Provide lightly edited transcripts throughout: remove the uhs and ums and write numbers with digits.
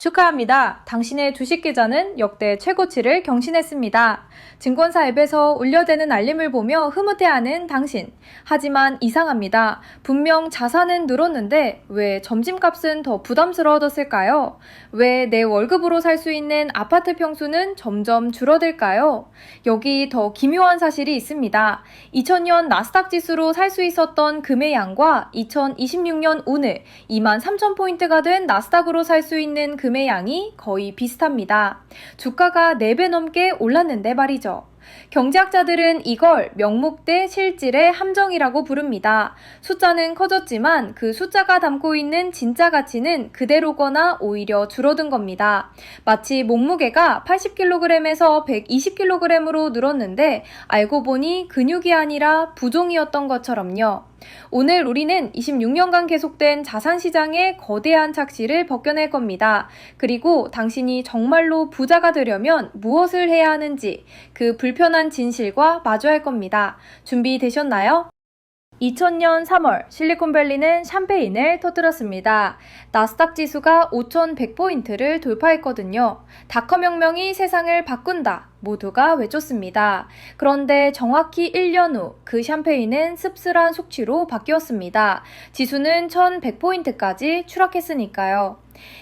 축하합니다. 당신의 주식 계좌는 역대 최고치를 경신했습니다. 증권사 앱에서 울려대는 알림을 보며 흐뭇해하는 당신. 하지만 이상합니다. 분명 자산은 늘었는데 왜 점심값은 더 부담스러워졌을까요? 왜 내 월급으로 살 수 있는 아파트 평수는 점점 줄어들까요? 여기 더 기묘한 사실이 있습니다. 2000년 나스닥 지수로 살 수 있었던 금의 양과 2026년 오늘 23,000포인트가 된 나스닥으로 살 수 있는 금의 양이 거의 비슷합니다. 주가가 4배 넘게 올랐는데 말이죠. 경제학자들은 이걸 명목 대 실질의 함정이라고 부릅니다. 숫자는 커졌지만 그 숫자가 담고 있는 진짜 가치는 그대로거나 오히려 줄어든 겁니다. 마치 몸무게가 80kg에서 120kg으로 늘었는데 알고 보니 근육이 아니라 부종이었던 것처럼요. 오늘 우리는 26년간 계속된 자산시장의 거대한 착시를 벗겨낼 겁니다. 그리고 당신이 정말로 부자가 되려면 무엇을 해야 하는지 그 불편한 진실과 마주할 겁니다. 준비되셨나요? 2000년 3월 실리콘밸리는 샴페인을 터뜨렸습니다. 나스닥 지수가 5100포인트를 돌파했거든요. 닷컴 혁명이 세상을 바꾼다. 모두가 외쳤습니다. 그런데 정확히 1년 후 그 샴페인은 씁쓸한 숙취로 바뀌었습니다. 지수는 1100포인트까지 추락했으니까요.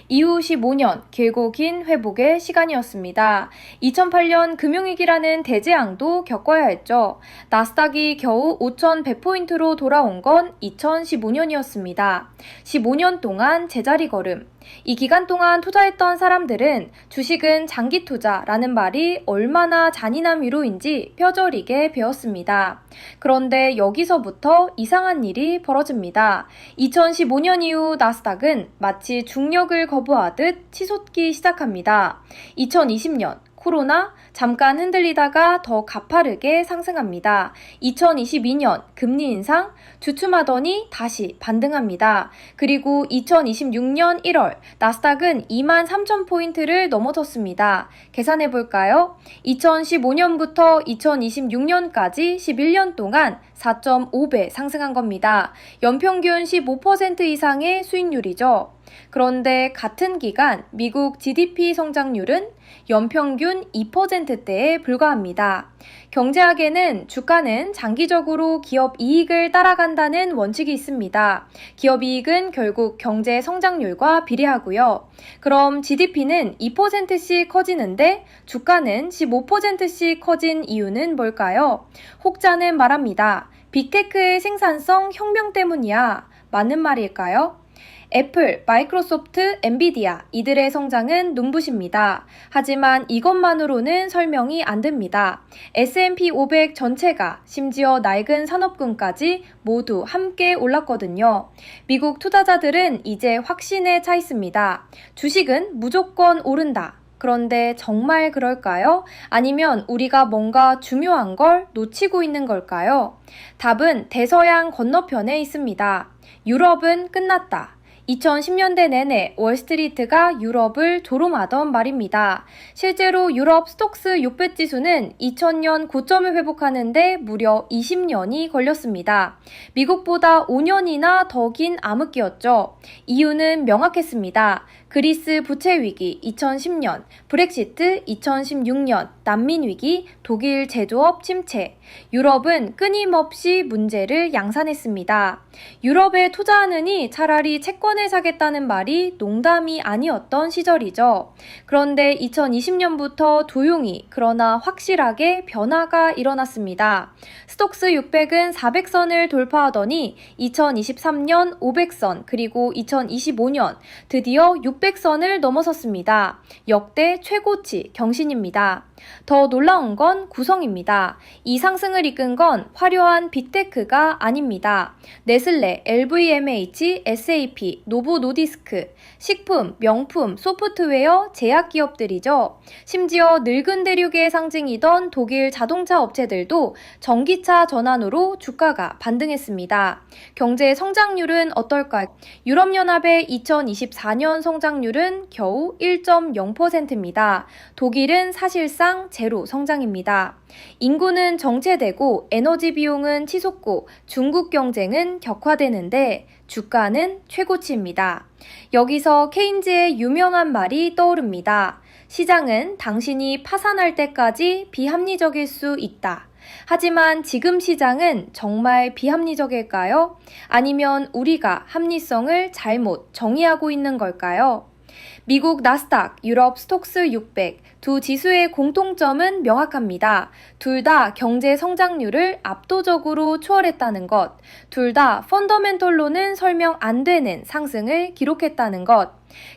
이후 15년 길고 긴 회복의 시간이었습니다. 2008년 금융위기라는 대재앙도 겪어야 했죠. 나스닥이 겨우 5100포인트로 돌아온 건 2015년이었습니다. 15년 동안 제자리 걸음. 이 기간 동안 투자했던 사람들은 주식은 장기 투자라는 말이 얼마나 잔인한 위로인지 뼈저리게 배웠습니다. 그런데 여기서부터 이상한 일이 벌어집니다. 2015년 이후 나스닥은 마치 중력을 거부하듯 치솟기 시작합니다. 2020년 코로나 잠깐 흔들리다가 더 가파르게 상승합니다. 2022년 금리 인상 주춤하더니 다시 반등합니다. 그리고 2026년 1월 나스닥은 23,000포인트를 넘어섰습니다. 계산해 볼까요? 2015년부터 2026년까지 11년 동안 4.5배 상승한 겁니다. 연평균 15% 이상의 수익률이죠. 그런데 같은 기간 미국 GDP 성장률은 연평균 2%대에 불과합니다. 경제학에는 주가는 장기적으로 기업 이익을 따라간다는 원칙이 있습니다. 기업 이익은 결국 경제 성장률과 비례하고요. 그럼 GDP는 2%씩 커지는데 주가는 15%씩 커진 이유는 뭘까요? 혹자는 말합니다. 빅테크의 생산성 혁명 때문이야. 맞는 말일까요? 애플, 마이크로소프트, 엔비디아 이들의 성장은 눈부십니다. 하지만 이것만으로는 설명이 안 됩니다. S&P 500 전체가 심지어 낡은 산업군까지 모두 함께 올랐거든요. 미국 투자자들은 이제 확신에 차 있습니다. 주식은 무조건 오른다. 그런데 정말 그럴까요? 아니면 우리가 뭔가 중요한 걸 놓치고 있는 걸까요? 답은 대서양 건너편에 있습니다. 유럽은 끝났다. 2010년대 내내 월스트리트가 유럽을 조롱하던 말입니다. 실제로 유럽 스톡스 600 지수는 2000년 고점을 회복하는데 무려 20년이 걸렸습니다. 미국보다 5년이나 더 긴 암흑기였죠. 이유는 명확했습니다. 그리스 부채 위기 2010년, 브렉시트 2016년, 난민 위기, 독일 제조업 침체. 유럽은 끊임없이 문제를 양산했습니다. 유럽에 투자하느니 차라리 채권을 사겠다는 말이 농담이 아니었던 시절이죠. 그런데 2020년부터 조용히 그러나 확실하게 변화가 일어났습니다. 스톡스 600은 400선을 돌파하더니 2023년 500선 그리고 2025년 드디어 600선을 넘어섰습니다. 역대 최고치 경신입니다. 더 놀라운 건 구성입니다. 이 상승을 이끈 건 화려한 빅테크가 아닙니다. 네슬레, LVMH, SAP, 노보노디스크, 식품, 명품, 소프트웨어, 제약기업들이죠. 심지어 늙은 대륙의 상징이던 독일 자동차 업체들도 전기차 전환으로 주가가 반등했습니다. 경제 성장률은 어떨까요? 유럽연합의 2024년 성장률은 겨우 1.0%입니다. 독일은 사실상 제로 성장입니다. 인구는 정체되고 에너지 비용은 치솟고 중국 경쟁은 격화되는데 주가는 최고치입니다. 여기서 케인즈의 유명한 말이 떠오릅니다. 시장은 당신이 파산할 때까지 비합리적일 수 있다. 하지만 지금 시장은 정말 비합리적일까요? 아니면 우리가 합리성을 잘못 정의하고 있는 걸까요? 미국 나스닥, 유럽 스톡스 600 두 지수의 공통점은 명확합니다. 둘 다 경제 성장률을 압도적으로 초월했다는 것, 둘 다 펀더멘털로는 설명 안 되는 상승을 기록했다는 것.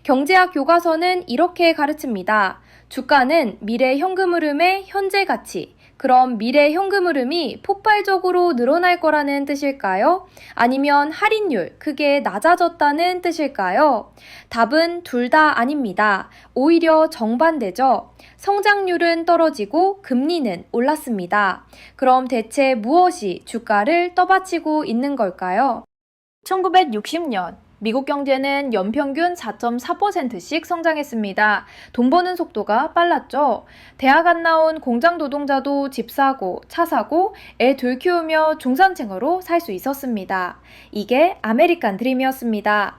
경제학 교과서는 이렇게 가르칩니다. 주가는 미래 현금 흐름의 현재 가치. 그럼 미래 현금 흐름이 폭발적으로 늘어날 거라는 뜻일까요? 아니면 할인율 크게 낮아졌다는 뜻일까요? 답은 둘 다 아닙니다. 오히려 정반대죠. 성장률은 떨어지고 금리는 올랐습니다. 그럼 대체 무엇이 주가를 떠받치고 있는 걸까요? 1960년 미국 경제는 연평균 4.4%씩 성장했습니다. 돈 버는 속도가 빨랐죠. 대학 안 나온 공장 노동자도 집 사고 차 사고 애 둘 키우며 중산층으로 살 수 있었습니다. 이게 아메리칸 드림이었습니다.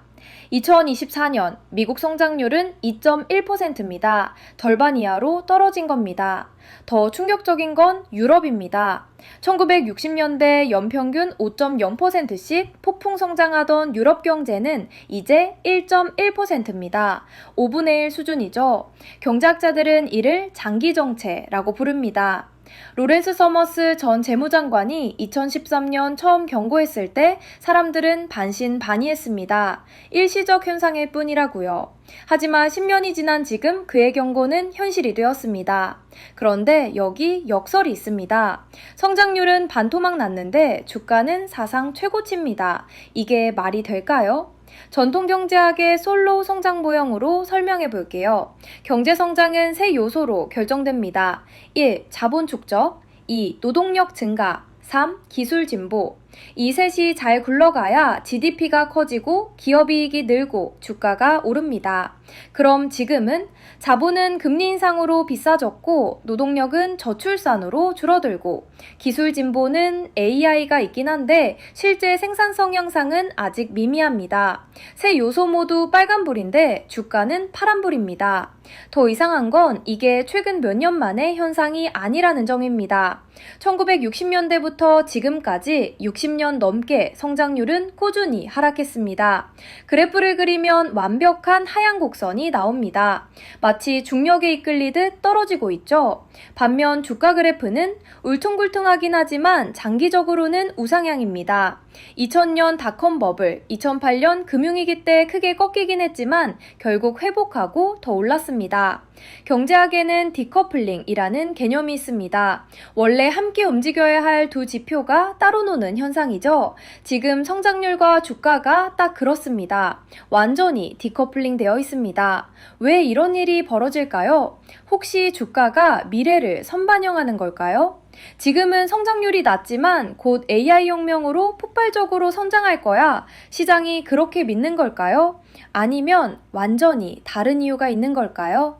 2024년 미국 성장률은 2.1%입니다. 절반 이하로 떨어진 겁니다. 더 충격적인 건 유럽입니다. 1960년대 연평균 5.0%씩 폭풍 성장하던 유럽 경제는 이제 1.1%입니다. 5분의 1 수준이죠. 경제학자들은 이를 장기정체라고 부릅니다. 로렌스 서머스 전 재무장관이 2013년 처음 경고했을 때 사람들은 반신반의했습니다. 일시적 현상일 뿐이라고요. 하지만 10년이 지난 지금 그의 경고는 현실이 되었습니다. 그런데 여기 역설이 있습니다. 성장률은 반토막 났는데 주가는 사상 최고치입니다. 이게 말이 될까요? 전통 경제학의 솔로 성장 모형으로 설명해 볼게요. 경제 성장은 세 요소로 결정됩니다. 1. 자본 축적, 2. 노동력 증가, 3. 기술 진보. 이 셋이 잘 굴러가야 GDP가 커지고 기업이익이 늘고 주가가 오릅니다. 그럼 지금은 자본은 금리 인상으로 비싸졌고 노동력은 저출산으로 줄어들고 기술 진보는 AI가 있긴 한데 실제 생산성 향상은 아직 미미합니다. 세 요소 모두 빨간불인데 주가는 파란불입니다. 더 이상한 건 이게 최근 몇 년 만의 현상이 아니라는 점입니다. 1960년대부터 지금까지 60년 넘게 성장률은 꾸준히 하락했습니다. 그래프를 그리면 완벽한 하향 곡선이 나옵니다. 마치 중력에 이끌리듯 떨어지고 있죠. 반면 주가 그래프는 울퉁불퉁하긴 하지만 장기적으로는 우상향입니다. 2000년 닷컴 버블, 2008년 금융위기 때 크게 꺾이긴 했지만 결국 회복하고 더 올랐습니다. 경제학에는 디커플링이라는 개념이 있습니다. 원래 함께 움직여야 할 두 지표가 따로 노는 현상이죠. 지금 성장률과 주가가 딱 그렇습니다. 완전히 디커플링 되어 있습니다. 왜 이런 일이 벌어질까요? 혹시 주가가 미래를 선반영하는 걸까요? 지금은 성장률이 낮지만 곧 AI 혁명으로 폭발적으로 성장할 거야. 시장이 그렇게 믿는 걸까요? 아니면 완전히 다른 이유가 있는 걸까요?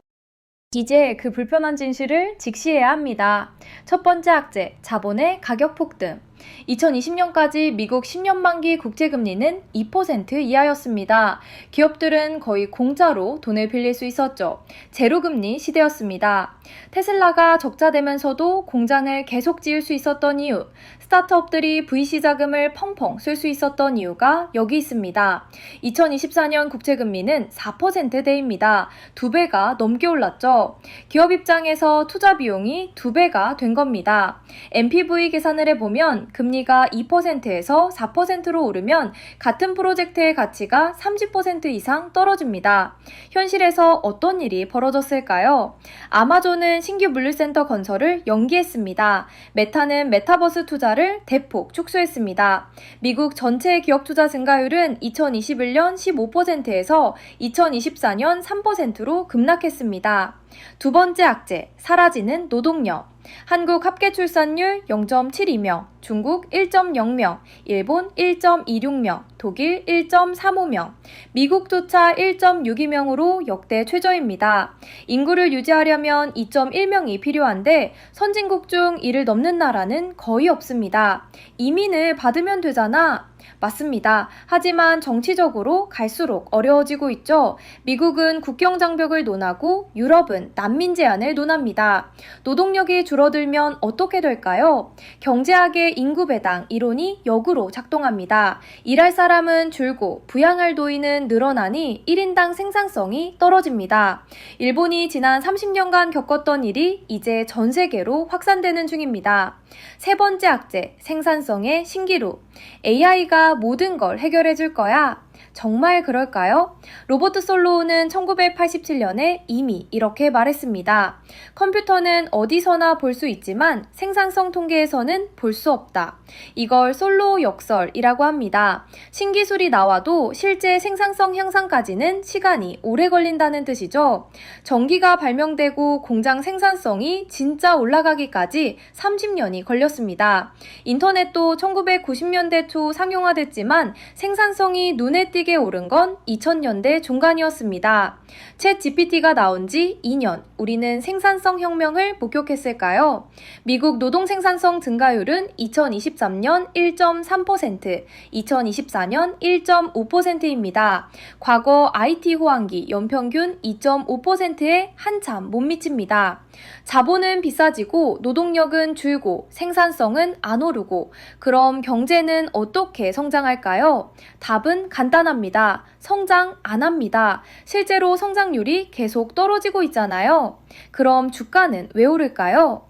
이제 그 불편한 진실을 직시해야 합니다. 첫 번째 악재, 자본의 가격 폭등. 2020년까지 미국 10년 만기 국채금리는 2% 이하였습니다. 기업들은 거의 공짜로 돈을 빌릴 수 있었죠. 제로금리 시대였습니다. 테슬라가 적자되면서도 공장을 계속 지을 수 있었던 이유, 스타트업들이 VC 자금을 펑펑 쓸 수 있었던 이유가 여기 있습니다. 2024년 국채금리는 4%대입니다. 2배가 넘게 올랐죠. 기업 입장에서 투자 비용이 2배가 된 겁니다. NPV 계산을 해보면 금리가 2%에서 4%로 오르면 같은 프로젝트의 가치가 30% 이상 떨어집니다. 현실에서 어떤 일이 벌어졌을까요? 아마존은 신규 물류센터 건설을 연기했습니다. 메타는 메타버스 투자를 대폭 축소했습니다. 미국 전체 기업 투자 증가율은 2021년 15%에서 2024년 3%로 급락했습니다. 두 번째 악재, 사라지는 노동력. 한국 합계 출산율 0.72명, 중국 1.0명, 일본 1.26명, 독일 1.35명, 미국조차 1.62명으로 역대 최저입니다. 인구를 유지하려면 2.1명이 필요한데 선진국 중 이를 넘는 나라는 거의 없습니다. 이민을 받으면 되잖아. 맞습니다. 하지만 정치적으로 갈수록 어려워지고 있죠. 미국은 국경 장벽을 논하고 유럽은 난민 제한을 논합니다. 노동력이 줄어들면 어떻게 될까요? 경제학의 인구 배당 이론이 역으로 작동합니다. 일할 사람은 줄고 부양할 노인은 늘어나니 1인당 생산성이 떨어집니다. 일본이 지난 30년간 겪었던 일이 이제 전 세계로 확산되는 중입니다. 세 번째 악재, 생산성의 신기루. AI가 모든 걸 해결해 줄 거야. 정말 그럴까요? 로버트 솔로우는 1987년에 이미 이렇게 말했습니다. 컴퓨터는 어디서나 볼 수 있지만 생산성 통계에서는 볼 수 없다. 이걸 솔로우 역설이라고 합니다. 신기술이 나와도 실제 생산성 향상까지는 시간이 오래 걸린다는 뜻이죠. 전기가 발명되고 공장 생산성이 진짜 올라가기까지 30년이 걸렸습니다. 인터넷도 1990년대 초 상용화됐지만 생산성이 눈에 띄게 오른 건 2000년대 중간이었습니다. 챗 GPT가 나온 지 2년, 우리는 생산성 혁명을 목격했을까요? 미국 노동 생산성 증가율은 2023년 1.3%, 2024년 1.5%입니다. 과거 IT 호황기 연평균 2.5%에 한참 못 미칩니다. 자본은 비싸지고 노동력은 줄고 생산성은 안 오르고 그럼 경제는 어떻게 성장할까요? 답은 간단합니다. 성장 안 합니다. 실제로 성장률이 계속 떨어지고 있잖아요. 그럼 주가는 왜 오를까요?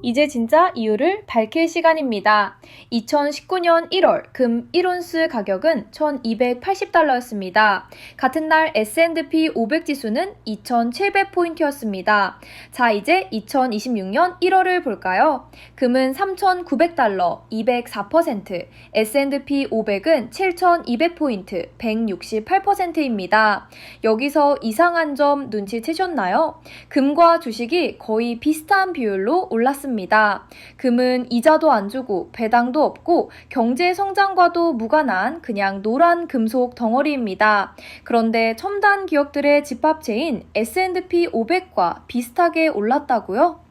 이제 진짜 이유를 밝힐 시간입니다. 2019년 1월 금 1온스 가격은 1280달러였습니다. 같은 날 S&P 500 지수는 2700포인트였습니다. 자, 이제 2026년 1월을 볼까요? 금은 3900달러, 204%, S&P 500은 7200포인트, 168%입니다. 여기서 이상한 점 눈치채셨나요? 금과 주식이 거의 비슷한 비율로 올랐습니다. 금은 이자도 안 주고 배당도 없고 경제 성장과도 무관한 그냥 노란 금속 덩어리입니다. 그런데 첨단 기업들의 집합체인 S&P 500과 비슷하게 올랐다고요?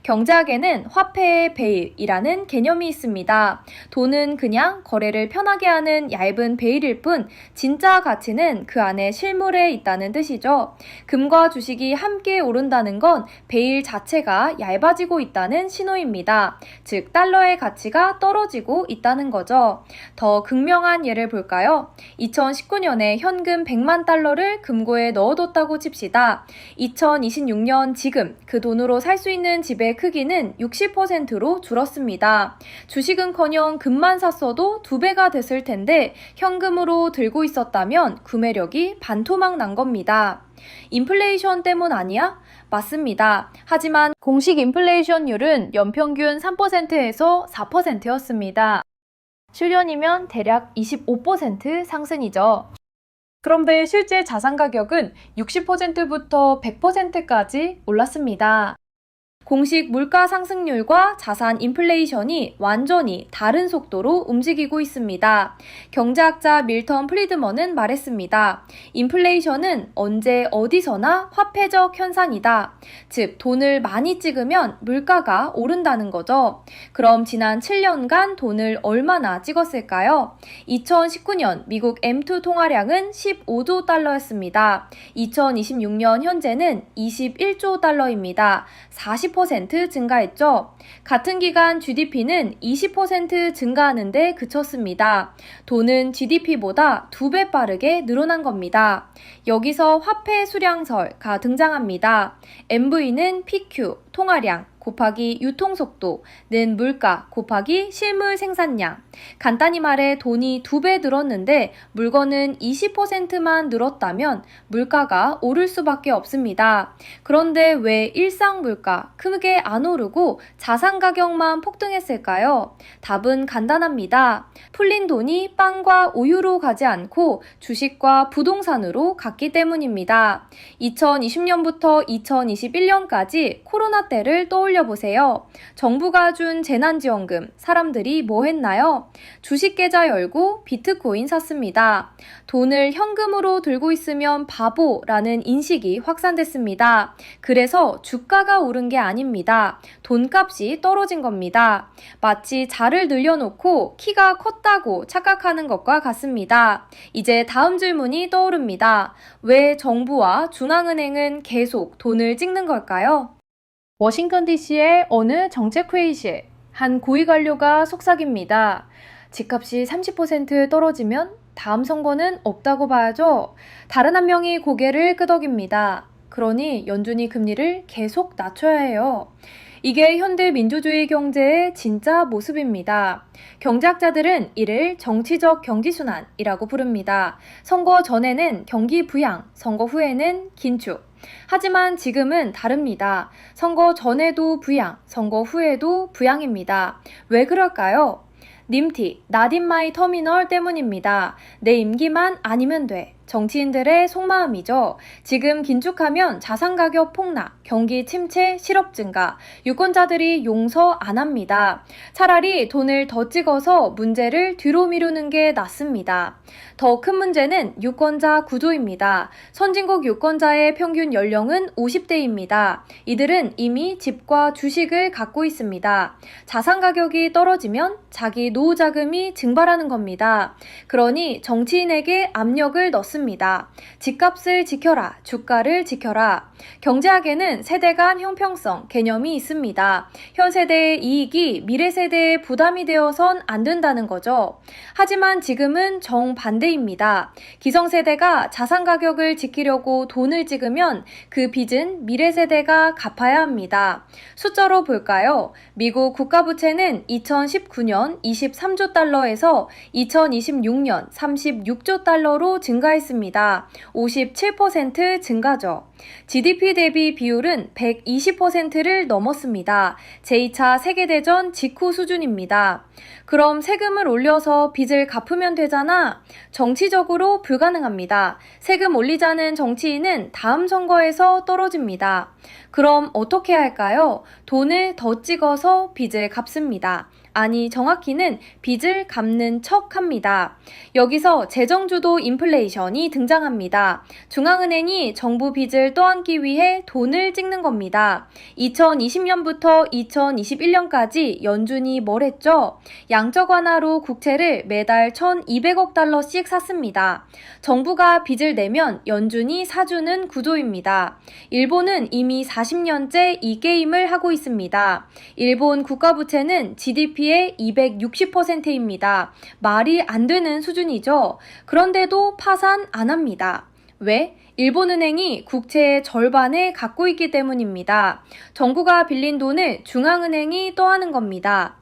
경제학에는 화폐의 베일이라는 개념이 있습니다. 돈은 그냥 거래를 편하게 하는 얇은 베일일 뿐 진짜 가치는 그 안에 실물에 있다는 뜻이죠. 금과 주식이 함께 오른다는 건 베일 자체가 얇아지고 있다는 신호입니다. 즉 달러의 가치가 떨어지고 있다는 거죠. 더 극명한 예를 볼까요? 2019년에 현금 100만 달러를 금고에 넣어뒀다고 칩시다. 2026년 지금 그 돈으로 살 수 있는 집의 크기는 60%로 줄었습니다. 주식은커녕 금만 샀어도 2배가 됐을 텐데 현금으로 들고 있었다면 구매력이 반토막 난 겁니다. 인플레이션 때문 아니야? 맞습니다. 하지만 공식 인플레이션율은 연평균 3%에서 4%였습니다. 7년이면 대략 25% 상승이죠. 그런데 실제 자산 가격은 60%부터 100%까지 올랐습니다. 공식 물가 상승률과 자산 인플레이션이 완전히 다른 속도로 움직이고 있습니다. 경제학자 밀턴 프리드먼은 말했습니다. 인플레이션은 언제 어디서나 화폐적 현상이다. 즉 돈을 많이 찍으면 물가가 오른다는 거죠. 그럼 지난 7년간 돈을 얼마나 찍었을까요? 2019년 미국 M2 통화량은 15조 달러였습니다. 2026년 현재는 21조 달러입니다. 40% 증가했죠. 같은 기간 GDP는 20% 증가하는데 그쳤습니다. 돈은 GDP보다 2배 빠르게 늘어난 겁니다. 여기서 화폐 수량설가 등장합니다. MV는 PQ, 통화량, 곱하기 유통속도는 물가 곱하기 실물 생산량. 간단히 말해 돈이 2배 늘었는데 물건은 20%만 늘었다면 물가가 오를 수밖에 없습니다. 그런데 왜 일상 물가 크게 안 오르고 자산 가격만 폭등했을까요? 답은 간단합니다. 풀린 돈이 빵과 우유로 가지 않고 주식과 부동산으로 갔기 때문입니다. 2020년부터 2021년까지 코로나 코로나 때를 떠올려 보세요. 정부가 준 재난지원금, 사람들이 뭐 했나요? 주식 계좌 열고 비트코인 샀습니다. 돈을 현금으로 들고 있으면 바보라는 인식이 확산됐습니다. 그래서 주가가 오른 게 아닙니다. 돈값이 떨어진 겁니다. 마치 자를 늘려놓고 키가 컸다고 착각하는 것과 같습니다. 이제 다음 질문이 떠오릅니다. 왜 정부와 중앙은행은 계속 돈을 찍는 걸까요? 워싱턴 DC의 어느 정책회의실, 한 고위 관료가 속삭입니다. 집값이 30% 떨어지면 다음 선거는 없다고 봐야죠. 다른 한 명이 고개를 끄덕입니다. 그러니 연준이 금리를 계속 낮춰야 해요. 이게 현대 민주주의 경제의 진짜 모습입니다. 경제학자들은 이를 정치적 경기순환이라고 부릅니다. 선거 전에는 경기 부양, 선거 후에는 긴축. 하지만 지금은 다릅니다. 선거 전에도 부양, 선거 후에도 부양입니다. 왜 그럴까요? 님티, not in my terminal 때문입니다. 내 임기만 아니면 돼. 정치인들의 속마음이죠. 지금 긴축하면 자산 가격 폭락, 경기 침체, 실업 증가, 유권자들이 용서 안 합니다. 차라리 돈을 더 찍어서 문제를 뒤로 미루는 게 낫습니다. 더 큰 문제는 유권자 구조입니다. 선진국 유권자의 평균 연령은 50대입니다. 이들은 이미 집과 주식을 갖고 있습니다. 자산 가격이 떨어지면 자기 노후 자금이 증발하는 겁니다. 그러니 정치인에게 압력을 넣습니다. 집값을 지켜라, 주가를 지켜라. 경제학에는 세대 간 형평성 개념이 있습니다. 현 세대의 이익이 미래 세대의 부담이 되어선 안 된다는 거죠. 하지만 지금은 정반대입니다. 기성세대가 자산 가격을 지키려고 돈을 찍으면 그 빚은 미래 세대가 갚아야 합니다. 숫자로 볼까요? 미국 국가부채는 2019년 23조 달러에서 2026년 36조 달러로 증가했습니다. 57% 증가죠. GDP 대비 비율은 120%를 넘었습니다. 제2차 세계대전 직후 수준입니다. 그럼 세금을 올려서 빚을 갚으면 되잖아. 정치적으로 불가능합니다. 세금 올리자는 정치인은 다음 선거에서 떨어집니다. 그럼 어떻게 할까요? 돈을 더 찍어서 빚을 갚습니다. 아니, 정확히는 빚을 갚는 척 합니다. 여기서 재정주도 인플레이션이 등장합니다. 중앙은행이 정부 빚을 떠안기 위해 돈을 찍는 겁니다. 2020년부터 2021년까지 연준이 뭘 했죠? 양적 완화로 국채를 매달 1,200억 달러씩 샀습니다. 정부가 빚을 내면 연준이 사주는 구조입니다. 일본은 이미 40년째 이 게임을 하고 있습니다. 일본 국가부채는 GDP의 260%입니다. 말이 안 되는 수준이죠. 그런데도 파산 안 합니다. 왜? 일본은행이 국채의 절반을 갖고 있기 때문입니다. 정부가 빌린 돈을 중앙은행이 떠안는 겁니다.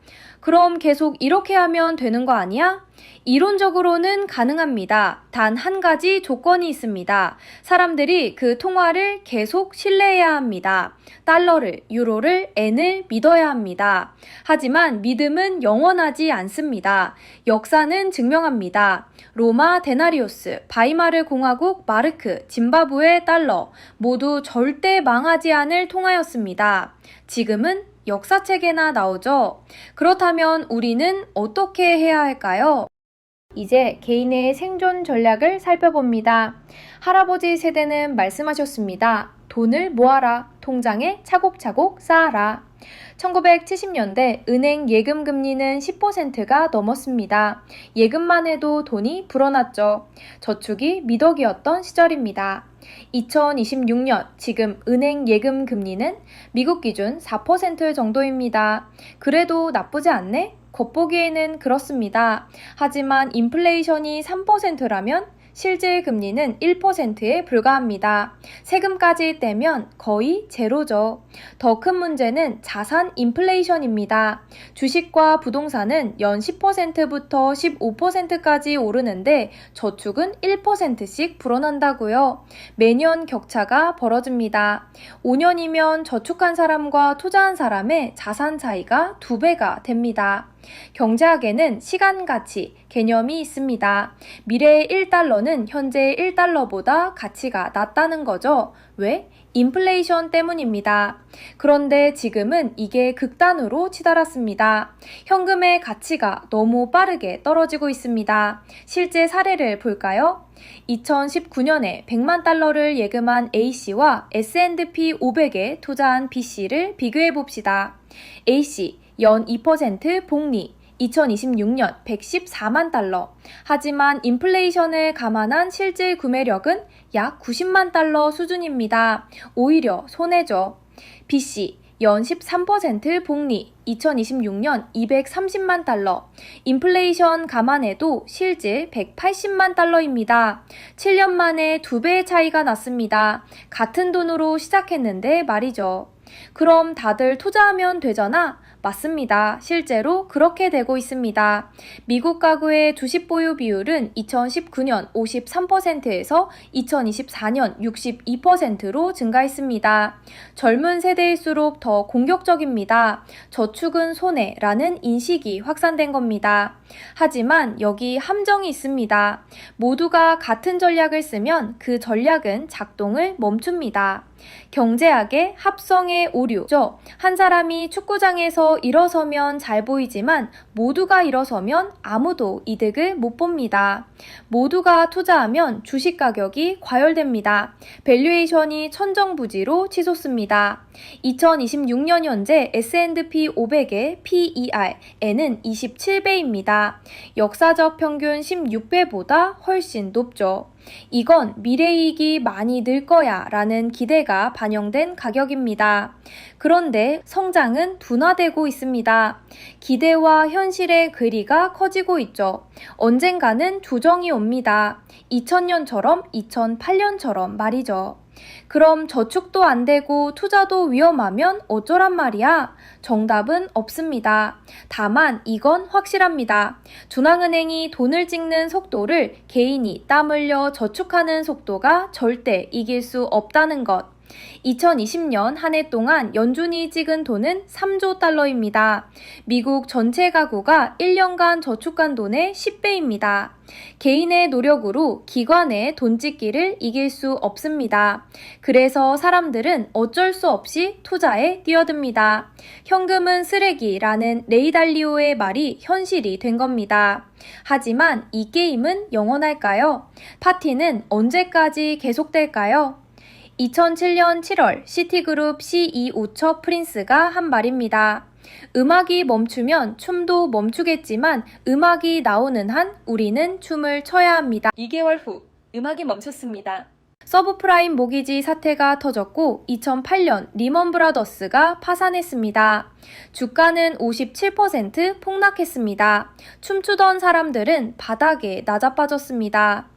그럼 계속 이렇게 하면 되는 거 아니야? 이론적으로는 가능합니다. 단 한 가지 조건이 있습니다. 사람들이 그 통화를 계속 신뢰해야 합니다. 달러를, 유로를, 엔을 믿어야 합니다. 하지만 믿음은 영원하지 않습니다. 역사는 증명합니다. 로마 데나리우스, 바이마르 공화국 마르크, 짐바브웨 달러 모두 절대 망하지 않을 통화였습니다. 지금은 역사책에나 나오죠. 그렇다면 우리는 어떻게 해야 할까요? 이제 개인의 생존 전략을 살펴봅니다. 할아버지 세대는 말씀하셨습니다. 돈을 모아라. 통장에 차곡차곡 쌓아라. 1970년대 은행 예금 금리는 10%가 넘었습니다. 예금만 해도 돈이 불어났죠. 저축이 미덕이었던 시절입니다. 2026년 지금 은행 예금 금리는 미국 기준 4% 정도입니다. 그래도 나쁘지 않네? 겉보기에는 그렇습니다. 하지만 인플레이션이 3%라면 실질 금리는 1%에 불과합니다. 세금까지 떼면 거의 제로죠. 더 큰 문제는 자산 인플레이션입니다. 주식과 부동산은 연 10%부터 15%까지 오르는데 저축은 1%씩 불어난다고요. 매년 격차가 벌어집니다. 5년이면 저축한 사람과 투자한 사람의 자산 차이가 2배가 됩니다. 경제학에는 시간 가치 개념이 있습니다. 미래의 1달러는 현재의 1달러보다 가치가 낮다는 거죠. 왜? 인플레이션 때문입니다. 그런데 지금은 이게 극단으로 치달았습니다. 현금의 가치가 너무 빠르게 떨어지고 있습니다. 실제 사례를 볼까요? 2019년에 100만 달러를 예금한 A씨와 S&P 500에 투자한 B씨를 비교해 봅시다. A씨 연 2% 복리, 2026년 114만 달러. 하지만 인플레이션을 감안한 실질 구매력은 약 90만 달러 수준입니다. 오히려 손해죠. B씨 연 13% 복리, 2026년 230만 달러. 인플레이션 감안해도 실질 180만 달러입니다. 7년 만에 2배의 차이가 났습니다. 같은 돈으로 시작했는데 말이죠. 그럼 다들 투자하면 되잖아? 맞습니다. 실제로 그렇게 되고 있습니다. 미국 가구의 주식 보유 비율은 2019년 53%에서 2024년 62%로 증가했습니다. 젊은 세대일수록 더 공격적입니다. 저축은 손해라는 인식이 확산된 겁니다. 하지만 여기 함정이 있습니다. 모두가 같은 전략을 쓰면 그 전략은 작동을 멈춥니다. 경제학의 합성의 오류죠. 한 사람이 축구장에서 일어서면 잘 보이지만 모두가 일어서면 아무도 이득을 못 봅니다. 모두가 투자하면 주식 가격이 과열됩니다. 밸류에이션이 천정부지로 치솟습니다. 2026년 현재 S&P 500의 PER는 27배입니다. 역사적 평균 16배보다 훨씬 높죠. 이건 미래이익이 많이 늘 거야 라는 기대가 반영된 가격입니다. 그런데 성장은 둔화되고 있습니다. 기대와 현실의 괴리가 커지고 있죠. 언젠가는 조정이 옵니다. 2000년처럼 2008년처럼 말이죠. 그럼 저축도 안 되고 투자도 위험하면 어쩌란 말이야? 정답은 없습니다. 다만 이건 확실합니다. 중앙은행이 돈을 찍는 속도를 개인이 땀 흘려 저축하는 속도가 절대 이길 수 없다는 것. 2020년 한 해 동안 연준이 찍은 돈은 3조 달러입니다. 미국 전체 가구가 1년간 저축한 돈의 10배입니다. 개인의 노력으로 기관의 돈 찍기를 이길 수 없습니다. 그래서 사람들은 어쩔 수 없이 투자에 뛰어듭니다. 현금은 쓰레기라는 레이 달리오의 말이 현실이 된 겁니다. 하지만 이 게임은 영원할까요? 파티는 언제까지 계속될까요? 2007년 7월 시티그룹 CEO 처 프린스가 한 말입니다. 음악이 멈추면 춤도 멈추겠지만 음악이 나오는 한 우리는 춤을 춰야 합니다. 2개월 후 음악이 멈췄습니다. 서브프라임 모기지 사태가 터졌고 2008년 리먼 브라더스가 파산했습니다. 주가는 57% 폭락했습니다. 춤추던 사람들은 바닥에 낮아빠졌습니다.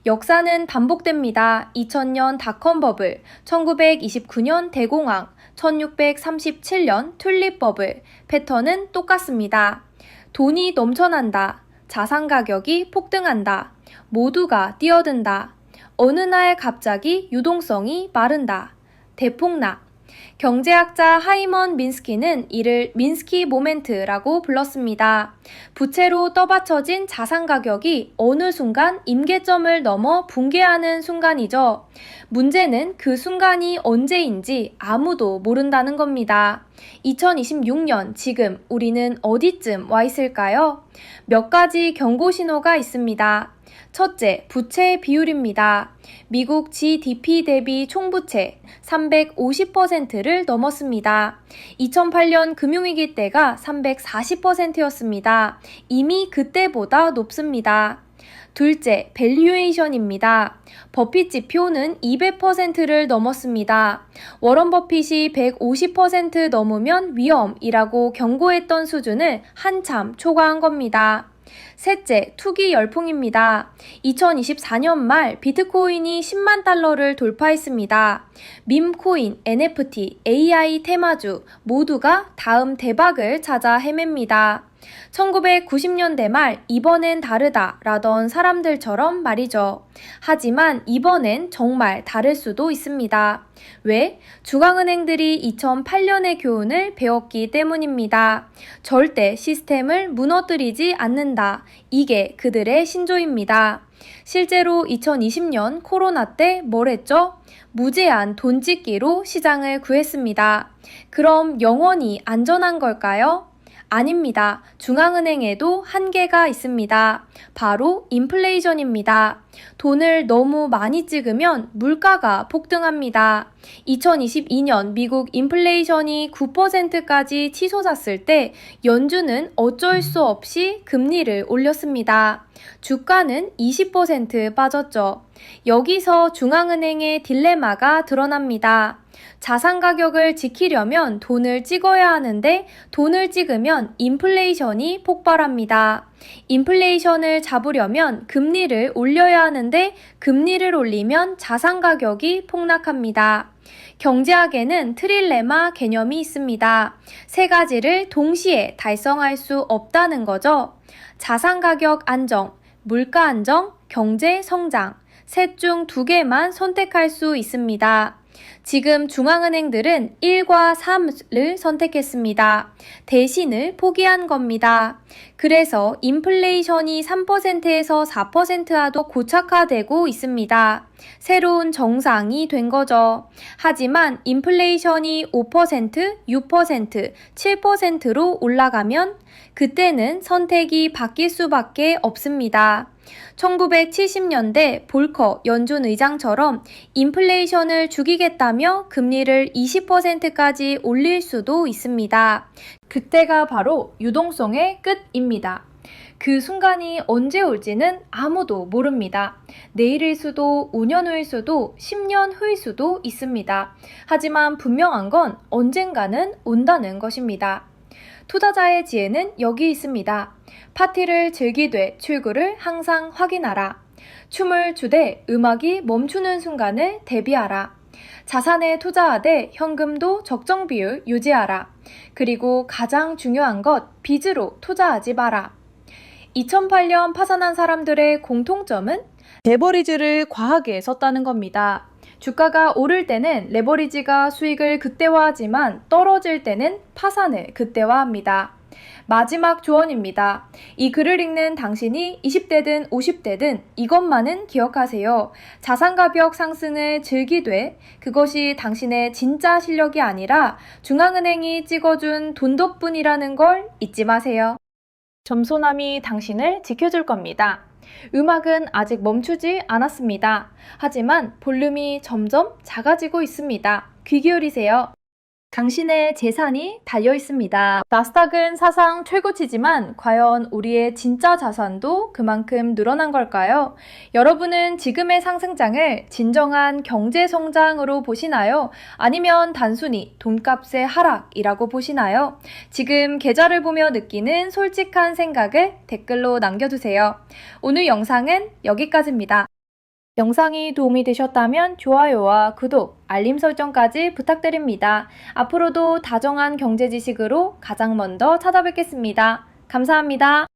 역사는 반복됩니다. 2000년 닷컴 버블, 1929년 대공황, 1637년 튤립 버블, 패턴은 똑같습니다. 돈이 넘쳐난다. 자산 가격이 폭등한다. 모두가 뛰어든다. 어느 날 갑자기 유동성이 마른다. 대폭락. 경제학자 하이먼 민스키는 이를 민스키 모멘트라고 불렀습니다. 부채로 떠받쳐진 자산 가격이 어느 순간 임계점을 넘어 붕괴하는 순간이죠. 문제는 그 순간이 언제인지 아무도 모른다는 겁니다. 2026년 지금 우리는 어디쯤 와 있을까요? 몇 가지 경고 신호가 있습니다. 첫째, 부채 비율입니다. 미국 GDP 대비 총부채 350%를 넘었습니다. 2008년 금융위기 때가 340%였습니다. 이미 그때보다 높습니다. 둘째, 밸류에이션입니다. 버핏 지표는 200%를 넘었습니다. 워런 버핏이 150% 넘으면 위험이라고 경고했던 수준을 한참 초과한 겁니다. 셋째, 투기 열풍입니다. 2024년 말 비트코인이 10만 달러를 돌파했습니다. 밈코인, NFT, AI 테마주 모두가 다음 대박을 찾아 헤맵니다. 1990년대 말 이번엔 다르다 라던 사람들처럼 말이죠. 하지만 이번엔 정말 다를 수도 있습니다. 왜? 중앙은행들이 2008년의 교훈을 배웠기 때문입니다. 절대 시스템을 무너뜨리지 않는다. 이게 그들의 신조입니다. 실제로 2020년 코로나 때 뭘 했죠? 무제한 돈 찍기로 시장을 구했습니다. 그럼 영원히 안전한 걸까요? 아닙니다. 중앙은행에도 한계가 있습니다. 바로 인플레이션입니다. 돈을 너무 많이 찍으면 물가가 폭등합니다. 2022년 미국 인플레이션이 9%까지 치솟았을 때 연준은 어쩔 수 없이 금리를 올렸습니다. 주가는 20% 빠졌죠. 여기서 중앙은행의 딜레마가 드러납니다. 자산 가격을 지키려면 돈을 찍어야 하는데 돈을 찍으면 인플레이션이 폭발합니다. 인플레이션을 잡으려면 금리를 올려야 하는데 금리를 올리면 자산 가격이 폭락합니다. 경제학에는 트릴레마 개념이 있습니다. 세 가지를 동시에 달성할 수 없다는 거죠. 자산 가격 안정, 물가 안정, 경제 성장. 셋 중 2개만 선택할 수 있습니다. 지금 중앙은행들은 1과 3을 선택했습니다. 대신을 포기한 겁니다. 그래서 인플레이션이 3%에서 4%와도 고착화되고 있습니다. 새로운 정상이 된 거죠. 하지만 인플레이션이 5%, 6%, 7%로 올라가면 그때는 선택이 바뀔 수밖에 없습니다. 1970년대 볼커 연준 의장처럼 인플레이션을 죽이겠다며 금리를 20%까지 올릴 수도 있습니다. 그때가 바로 유동성의 끝입니다. 그 순간이 언제 올지는 아무도 모릅니다. 내일일 수도, 5년 후일 수도, 10년 후일 수도 있습니다. 하지만 분명한 건 언젠가는 온다는 것입니다. 투자자의 지혜는 여기 있습니다. 파티를 즐기되 출구를 항상 확인하라. 춤을 추되 음악이 멈추는 순간을 대비하라. 자산에 투자하되 현금도 적정 비율 유지하라. 그리고 가장 중요한 것, 빚으로 투자하지 마라. 2008년 파산한 사람들의 공통점은 레버리지를 과하게 썼다는 겁니다. 주가가 오를 때는 레버리지가 수익을 극대화하지만 떨어질 때는 파산을 극대화합니다. 마지막 조언입니다. 이 글을 읽는 당신이 20대든 50대든 이것만은 기억하세요. 자산 가격 상승을 즐기되 그것이 당신의 진짜 실력이 아니라 중앙은행이 찍어준 돈 덕분이라는 걸 잊지 마세요. 점손함이 당신을 지켜줄 겁니다. 음악은 아직 멈추지 않았습니다. 하지만 볼륨이 점점 작아지고 있습니다. 귀 기울이세요. 당신의 재산이 달려 있습니다. 나스닥은 사상 최고치지만 과연 우리의 진짜 자산도 그만큼 늘어난 걸까요? 여러분은 지금의 상승장을 진정한 경제 성장으로 보시나요? 아니면 단순히 돈값의 하락이라고 보시나요? 지금 계좌를 보며 느끼는 솔직한 생각을 댓글로 남겨주세요. 오늘 영상은 여기까지입니다. 영상이 도움이 되셨다면 좋아요와 구독, 알림 설정까지 부탁드립니다. 앞으로도 다정한 경제 지식으로 가장 먼저 찾아뵙겠습니다. 감사합니다.